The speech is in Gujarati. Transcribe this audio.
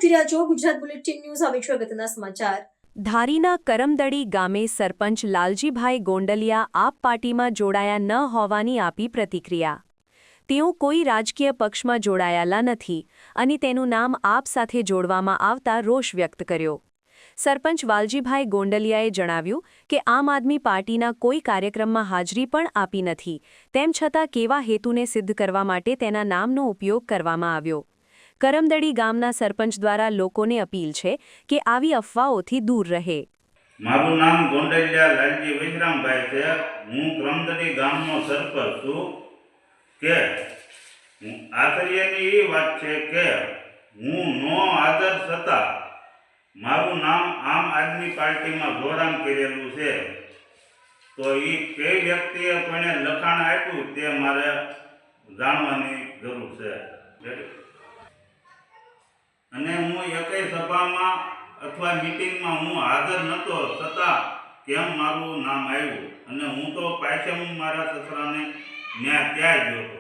જોઈ રહ્યા છો ગુજરાત બુલેટિન ન્યૂઝ. હવે છે અગત્યના સમાચાર. ધારીના કરમદડી ગામે સરપંચ લાલજીભાઈ ગોંડલિયા આપ પાર્ટીમાં જોડાયા ન હોવાની આપી પ્રતિક્રિયા. તેઓ કોઈ રાજકીય પક્ષમાં જોડાયેલા નથી અને તેનું નામ આપ સાથે જોડવામાં આવતા રોષ વ્યક્ત કર્યો. સરપંચ વાલજીભાઈ ગોંડલિયાએ જણાવ્યું કે આમ આદમી પાર્ટીના કોઈ કાર્યક્રમમાં હાજરી પણ આપી નથી, તેમ છતાં કેવા હેતુને સિદ્ધ કરવા માટે તેના નામનો ઉપયોગ કરવામાં આવ્યો. કરમદડી ગામના સરપંચ દ્વારા લોકોને અપીલ છે કે આવી અફવાઓથી દૂર રહે. મારું નામ ગોંડલિયા લાલજી વિશ્રામભાઈ છે. હું કરમદડી ગામનો સરપંચ છું. કે આશ્ચર્યની એ વાત છે કે હું નો આદર છતાં મારું નામ આમ આદમી પાર્ટીમાં જોડાણ કરેલું છે. તો એ કઈ વ્યક્તિએ કોઈને લખાણ આપ્યું તે મારે જાણવાની જરૂર છે. અને હું એકેય સભામાં અથવા મીટિંગમાં હું હાજર નહોતો, છતાં કેમ મારું નામ આવ્યું? અને હું તો પાછળ મારા સસરાને ન્યા ત્યાં ગયો હતો.